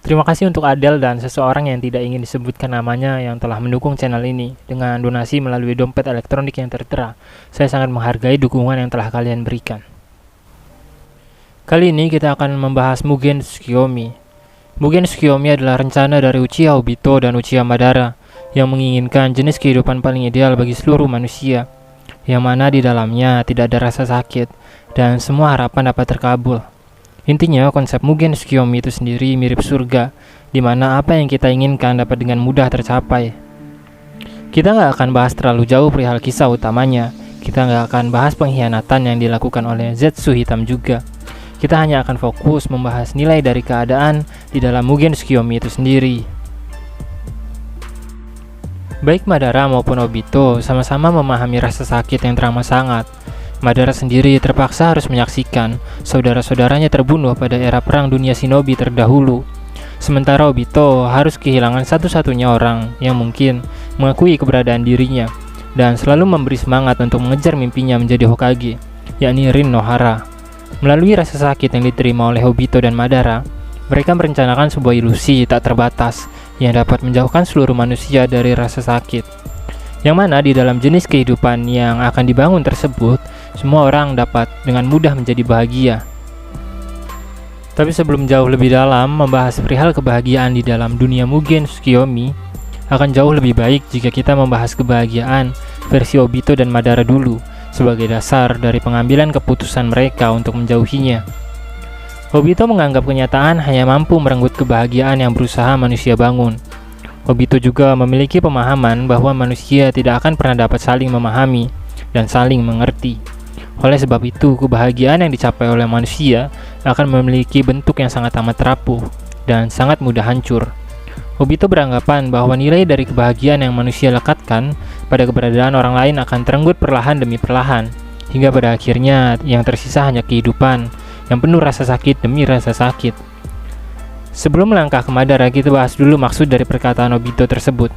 Terima kasih untuk Adel dan seseorang yang tidak ingin disebutkan namanya yang telah mendukung channel ini dengan donasi melalui dompet elektronik yang tertera. Saya sangat menghargai dukungan yang telah kalian berikan. Kali ini kita akan membahas Mugen Tsukiyomi. Mugen Tsukiyomi adalah rencana dari Uchiha Obito dan Uchiha Madara yang menginginkan jenis kehidupan paling ideal bagi seluruh manusia, yang mana di dalamnya tidak ada rasa sakit dan semua harapan dapat terkabul. Intinya, konsep Mugen Tsukiyomi itu sendiri mirip surga, di mana apa yang kita inginkan dapat dengan mudah tercapai. Kita nggak akan bahas terlalu jauh perihal kisah utamanya. Kita nggak akan bahas pengkhianatan yang dilakukan oleh Zetsu Hitam juga. Kita hanya akan fokus membahas nilai dari keadaan di dalam Mugen Tsukiyomi itu sendiri. Baik Madara maupun Obito sama-sama memahami rasa sakit yang teramat sangat. Madara sendiri terpaksa harus menyaksikan saudara-saudaranya terbunuh pada era Perang Dunia Shinobi terdahulu. Sementara Obito harus kehilangan satu-satunya orang yang mungkin mengakui keberadaan dirinya dan selalu memberi semangat untuk mengejar mimpinya menjadi Hokage, yakni Rin Nohara. Melalui rasa sakit yang diterima oleh Obito dan Madara, mereka merencanakan sebuah ilusi tak terbatas yang dapat menjauhkan seluruh manusia dari rasa sakit. Yang mana di dalam jenis kehidupan yang akan dibangun tersebut, semua orang dapat dengan mudah menjadi bahagia. Tapi sebelum jauh lebih dalam membahas perihal kebahagiaan di dalam dunia Mugen Tsukiyomi, akan jauh lebih baik jika kita membahas kebahagiaan versi Obito dan Madara dulu, sebagai dasar dari pengambilan keputusan mereka untuk menjauhinya. Obito menganggap kenyataan hanya mampu merenggut kebahagiaan yang berusaha manusia bangun. Obito juga memiliki pemahaman bahwa manusia tidak akan pernah dapat saling memahami dan saling mengerti. Oleh sebab itu, kebahagiaan yang dicapai oleh manusia akan memiliki bentuk yang sangat amat rapuh dan sangat mudah hancur. Obito beranggapan bahwa nilai dari kebahagiaan yang manusia lekatkan pada keberadaan orang lain akan terenggut perlahan demi perlahan, hingga pada akhirnya yang tersisa hanya kehidupan yang penuh rasa sakit demi rasa sakit. Sebelum melangkah ke Madara, kita bahas dulu maksud dari perkataan Obito tersebut.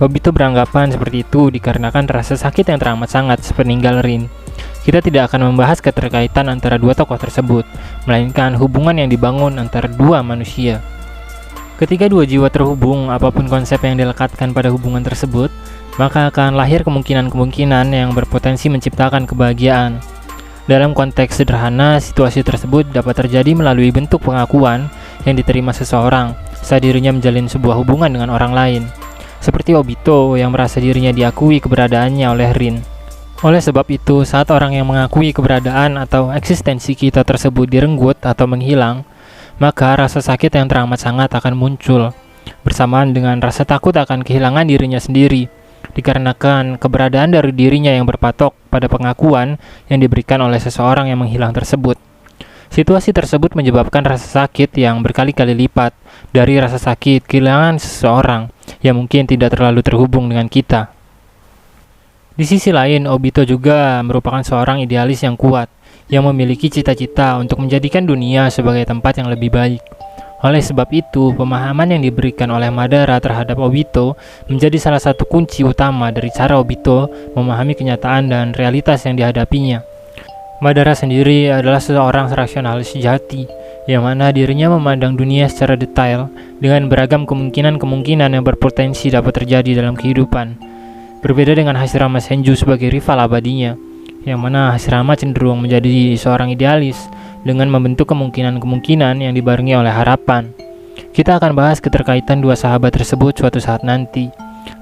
Obito beranggapan seperti itu dikarenakan rasa sakit yang teramat sangat sepeninggal Rin. Kita tidak akan membahas keterkaitan antara dua tokoh tersebut, melainkan hubungan yang dibangun antara dua manusia. Ketika dua jiwa terhubung, apapun konsep yang dilekatkan pada hubungan tersebut, maka akan lahir kemungkinan-kemungkinan yang berpotensi menciptakan kebahagiaan. Dalam konteks sederhana, situasi tersebut dapat terjadi melalui bentuk pengakuan yang diterima seseorang saat dirinya menjalin sebuah hubungan dengan orang lain. Seperti Obito yang merasa dirinya diakui keberadaannya oleh Rin. Oleh sebab itu, saat orang yang mengakui keberadaan atau eksistensi kita tersebut direnggut atau menghilang, maka rasa sakit yang teramat sangat akan muncul, bersamaan dengan rasa takut akan kehilangan dirinya sendiri, dikarenakan keberadaan dari dirinya yang berpatok pada pengakuan yang diberikan oleh seseorang yang menghilang tersebut. Situasi tersebut menyebabkan rasa sakit yang berkali-kali lipat dari rasa sakit kehilangan seseorang yang mungkin tidak terlalu terhubung dengan kita. Di sisi lain, Obito juga merupakan seorang idealis yang kuat, yang memiliki cita-cita untuk menjadikan dunia sebagai tempat yang lebih baik. Oleh sebab itu, pemahaman yang diberikan oleh Madara terhadap Obito menjadi salah satu kunci utama dari cara Obito memahami kenyataan dan realitas yang dihadapinya. Madara sendiri adalah seorang rasionalis sejati, yang mana dirinya memandang dunia secara detail dengan beragam kemungkinan-kemungkinan yang berpotensi dapat terjadi dalam kehidupan. Berbeda dengan Hashirama Senju sebagai rival abadinya, yang mana Hashirama cenderung menjadi seorang idealis dengan membentuk kemungkinan-kemungkinan yang dibarengi oleh harapan. Kita akan bahas keterkaitan dua sahabat tersebut suatu saat nanti,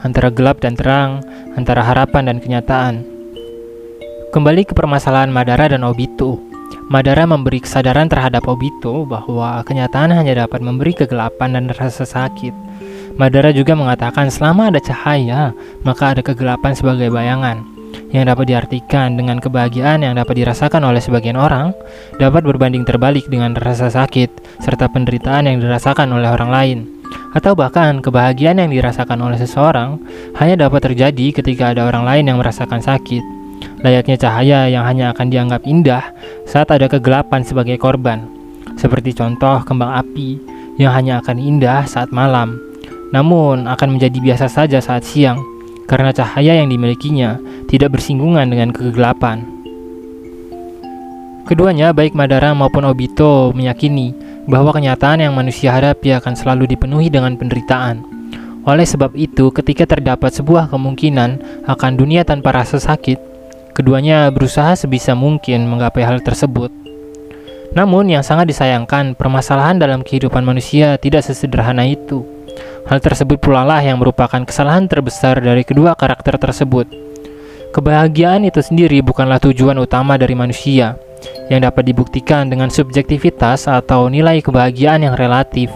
antara gelap dan terang, antara harapan dan kenyataan. Kembali ke permasalahan Madara dan Obito. Madara memberi kesadaran terhadap Obito bahwa kenyataan hanya dapat memberi kegelapan dan rasa sakit. Madara juga mengatakan selama ada cahaya, maka ada kegelapan sebagai bayangan, yang dapat diartikan dengan kebahagiaan yang dapat dirasakan oleh sebagian orang, dapat berbanding terbalik dengan rasa sakit, serta penderitaan yang dirasakan oleh orang lain. Atau bahkan kebahagiaan yang dirasakan oleh seseorang hanya dapat terjadi ketika ada orang lain yang merasakan sakit. Layaknya cahaya yang hanya akan dianggap indah saat ada kegelapan sebagai korban. Seperti contoh kembang api yang hanya akan indah saat malam, namun akan menjadi biasa saja saat siang, karena cahaya yang dimilikinya tidak bersinggungan dengan kegelapan. Keduanya, baik Madara maupun Obito, meyakini bahwa kenyataan yang manusia hadapi akan selalu dipenuhi dengan penderitaan. Oleh sebab itu, ketika terdapat sebuah kemungkinan akan dunia tanpa rasa sakit, keduanya berusaha sebisa mungkin menggapai hal tersebut. Namun yang sangat disayangkan, permasalahan dalam kehidupan manusia tidak sesederhana itu. Hal tersebut pula lah yang merupakan kesalahan terbesar dari kedua karakter tersebut. Kebahagiaan itu sendiri bukanlah tujuan utama dari manusia, yang dapat dibuktikan dengan subjektivitas atau nilai kebahagiaan yang relatif.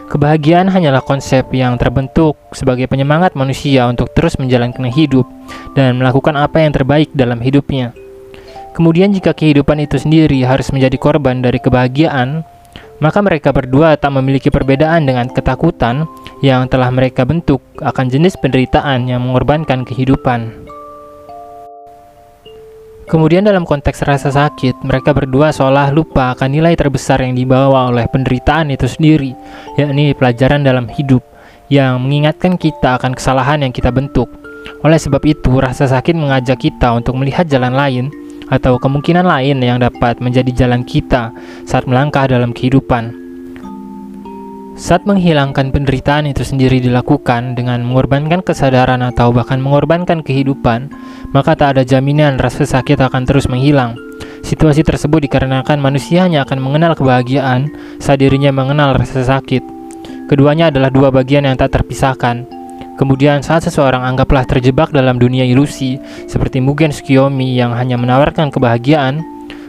Kebahagiaan hanyalah konsep yang terbentuk sebagai penyemangat manusia untuk terus menjalankan hidup dan melakukan apa yang terbaik dalam hidupnya. Kemudian jika kehidupan itu sendiri harus menjadi korban dari kebahagiaan, maka mereka berdua tak memiliki perbedaan dengan ketakutan yang telah mereka bentuk akan jenis penderitaan yang mengorbankan kehidupan. Kemudian dalam konteks rasa sakit, mereka berdua seolah lupa akan nilai terbesar yang dibawa oleh penderitaan itu sendiri, yakni pelajaran dalam hidup, yang mengingatkan kita akan kesalahan yang kita bentuk. Oleh sebab itu, rasa sakit mengajak kita untuk melihat jalan lain, atau kemungkinan lain yang dapat menjadi jalan kita saat melangkah dalam kehidupan. Saat menghilangkan penderitaan itu sendiri dilakukan dengan mengorbankan kesadaran atau bahkan mengorbankan kehidupan, maka tak ada jaminan rasa sakit akan terus menghilang. Situasi tersebut dikarenakan manusia hanya akan mengenal kebahagiaan saat dirinya mengenal rasa sakit. Keduanya adalah dua bagian yang tak terpisahkan. Kemudian saat seseorang anggaplah terjebak dalam dunia ilusi, seperti Mugen Tsukiyomi yang hanya menawarkan kebahagiaan,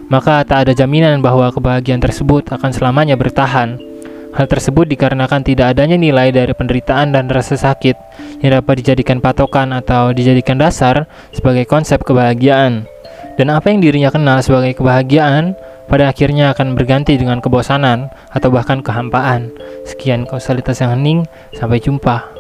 maka tak ada jaminan bahwa kebahagiaan tersebut akan selamanya bertahan. Hal tersebut dikarenakan tidak adanya nilai dari penderitaan dan rasa sakit yang dapat dijadikan patokan atau dijadikan dasar sebagai konsep kebahagiaan. Dan apa yang dirinya kenal sebagai kebahagiaan pada akhirnya akan berganti dengan kebosanan atau bahkan kehampaan. Sekian kausalitas yang hening, sampai jumpa.